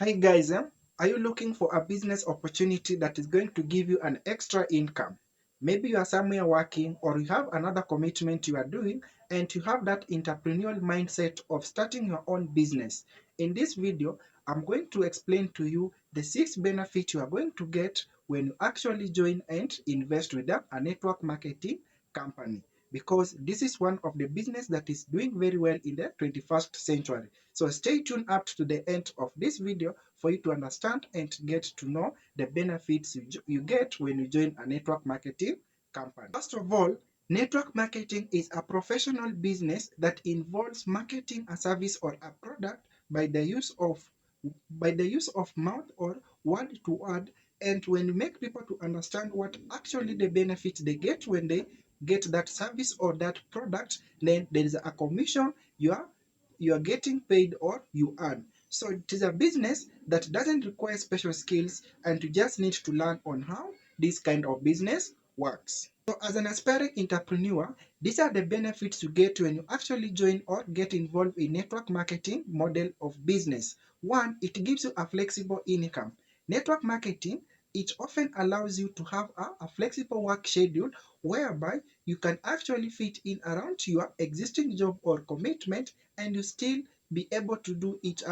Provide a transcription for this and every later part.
Hi guys, are you looking for a business opportunity that is going to give you an extra income? Maybe you are somewhere working or you have another commitment you are doing and you have that entrepreneurial mindset of starting your own business. In this video, I'm going to explain to you the 6 benefits you are going to get when you actually join and invest with a network marketing company, because this is one of the business that is doing very well in the 21st century. So stay tuned up to the end of this video for you to understand and get to know the benefits you get when you join a network marketing company. First of all, network marketing is a professional business that involves marketing a service or a product by the use of mouth or word to word. And when you make people to understand what actually the benefit they get when they get that service or that product, then there is a commission you are getting paid or you earn. So it is a business that doesn't require special skills, and you just need to learn on how this kind of business works. So as an aspiring entrepreneur, these are the benefits you get when you actually join or get involved in network marketing model of business. One, it gives you a flexible income. Network marketing, it often allows you to have a flexible work schedule whereby you can actually fit in around your existing job or commitment, and you still be able to do it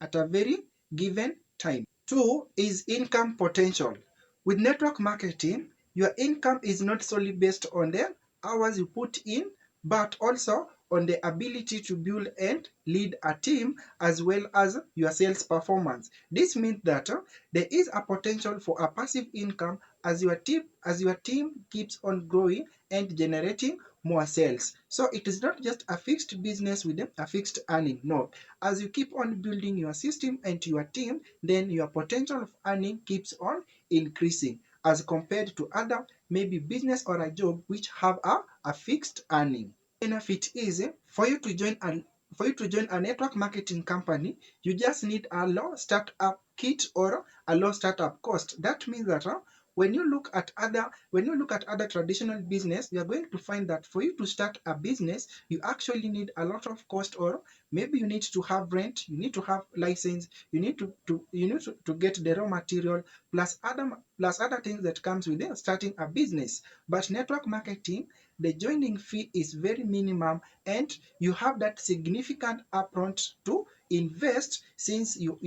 at a very given time. Two is income potential. With network marketing, your income is not solely based on the hours you put in, but also on the ability to build and lead a team as well as your sales performance. This means that there is a potential for a passive income as your team keeps on growing and generating more sales. So it is not just a fixed business with a fixed earning. No, as you keep on building your system and your team, then your potential of earning keeps on increasing as compared to other maybe business or a job which have a fixed earning. Benefit is for you to join a network marketing company, you just need a low startup kit or a low startup cost. That means that when you look at other traditional business, you are going to find that for you to start a business, you actually need a lot of cost, or maybe you need to have rent, you need to have license, you need to get the raw material plus other things that comes with starting a business. But network marketing, the joining fee is very minimum, and you have that significant upfront to invest, since you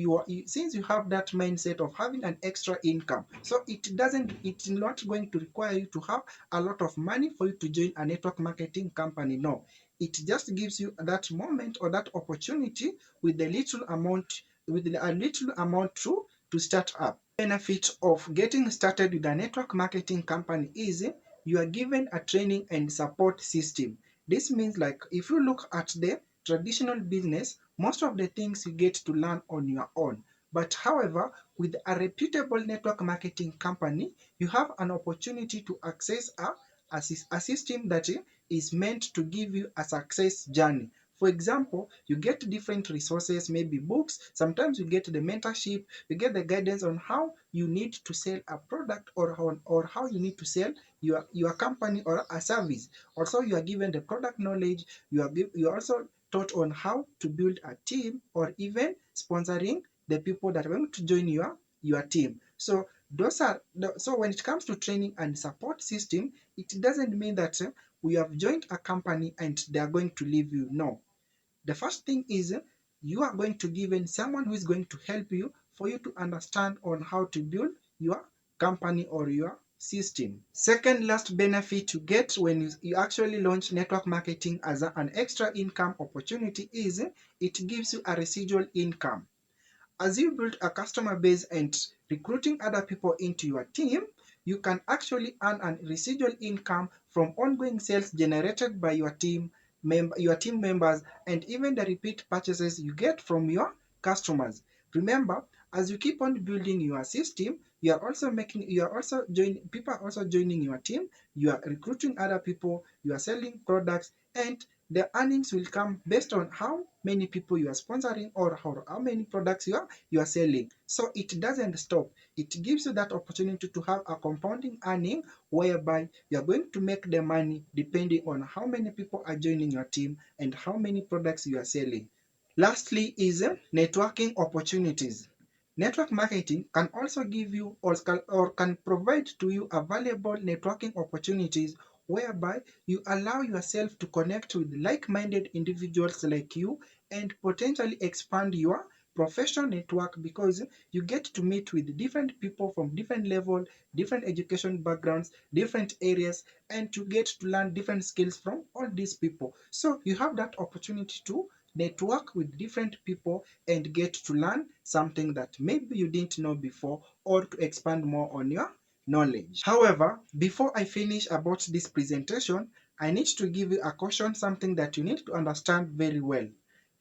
have that mindset of having an extra income. So it's not going to require you to have a lot of money for you to join a network marketing company. No, it just gives you that moment or that opportunity with a little amount to start up. Benefit of getting started with a network marketing company is you are given a training and support system. This means, like, if you look at the traditional business, most of the things you get to learn on your own. But however, with a reputable network marketing company, you have an opportunity to access a system that is meant to give you a success journey. For example, you get different resources, maybe books, sometimes you get the mentorship, you get the guidance on how you need to sell a product, or how you need to sell your company or a service. Also, you are given the product knowledge, you are also taught on how to build a team, or even sponsoring the people that are going to join your team. So so when it comes to training and support system, it doesn't mean that we have joined a company and they are going to leave you. No, the first thing is you are going to give in someone who is going to help you for you to understand on how to build your company or your system. Second last benefit you get when you actually launch network marketing as an extra income opportunity is it gives you a residual income. As you build a customer base and recruiting other people into your team, you can actually earn a residual income from ongoing sales generated by your team members, and even the repeat purchases you get from your customers. Remember, as you keep on building your system, people are also joining your team, you are recruiting other people, you are selling products, and the earnings will come based on how many people you are sponsoring, or how many products you are selling. So it doesn't stop. It gives you that opportunity to have a compounding earning whereby you are going to make the money depending on how many people are joining your team and how many products you are selling. Lastly is networking opportunities. Network marketing can also give you or can provide to you a valuable networking opportunities whereby you allow yourself to connect with like-minded individuals like you and potentially expand your professional network, because you get to meet with different people from different level, different education backgrounds, different areas, and you get to learn different skills from all these people. So you have that opportunity to network with different people and get to learn something that maybe you didn't know before, or to expand more on your knowledge. However, before I finish about this presentation, I need to give you a caution, something that you need to understand very well.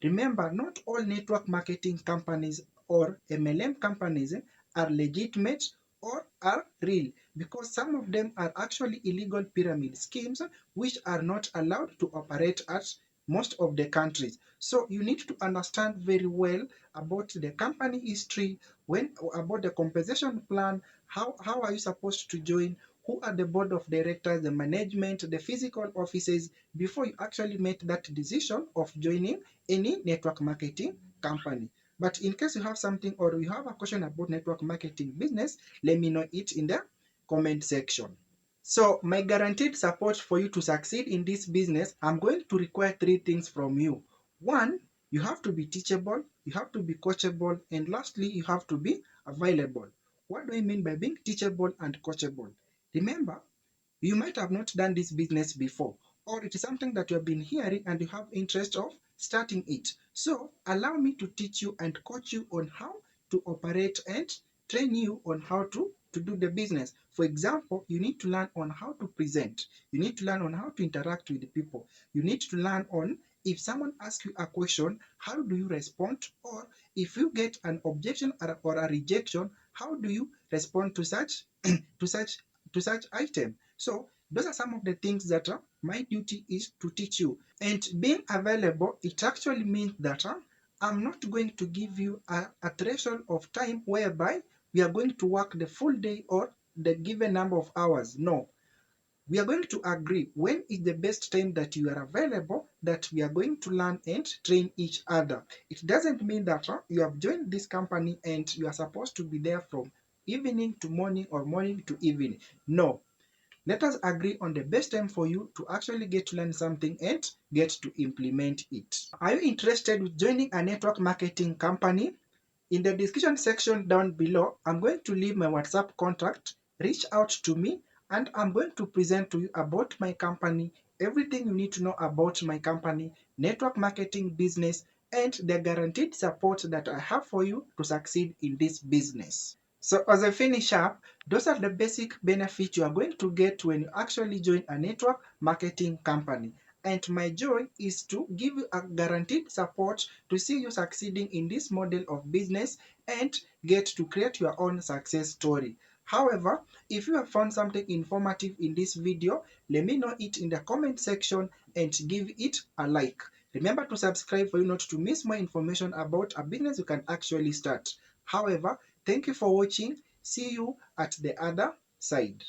Remember, not all network marketing companies or MLM companies are legitimate or are real, because some of them are actually illegal pyramid schemes which are not allowed to operate at most of the countries. So you need to understand very well about the company history, when about the compensation plan, how are you supposed to join, who are the board of directors, the management, the physical offices, before you actually make that decision of joining any network marketing company. But in case you have something or you have a question about network marketing business, let me know it in the comment section. So my guaranteed support for you to succeed in this business, I'm going to require three things from you. One, you have to be teachable, you have to be coachable, and lastly, you have to be available. What do I mean by being teachable and coachable? Remember, you might have not done this business before, or it is something that you have been hearing and you have interest of starting it. So allow me to teach you and coach you on how to operate and train you on how to do the business. For example, you need to learn on how to present. You need to learn on how to interact with the people. You need to learn on, if someone asks you a question, how do you respond? Or if you get an objection or a rejection, how do you respond to such to such to such item? So those are some of the things that my duty is to teach you. And being available, it actually means that I'm not going to give you a threshold of time whereby we are going to work the full day or the given number of hours. No. We are going to agree when is the best time that you are available, that we are going to learn and train each other. It doesn't mean that you have joined this company and you are supposed to be there from evening to morning or morning to evening. No, let us agree on the best time for you to actually get to learn something and get to implement it. Are you interested with joining a network marketing company? In the description section down below, I'm going to leave my WhatsApp contact. Reach out to me and I'm going to present to you about my company, everything you need to know about my company, network marketing business, and the guaranteed support that I have for you to succeed in this business. So as I finish up, those are the basic benefits you are going to get when you actually join a network marketing company. And my joy is to give you a guaranteed support to see you succeeding in this model of business and get to create your own success story. However, if you have found something informative in this video, let me know it in the comment section and give it a like. Remember to subscribe for you not to miss more information about a business you can actually start. However, thank you for watching. See you at the other side.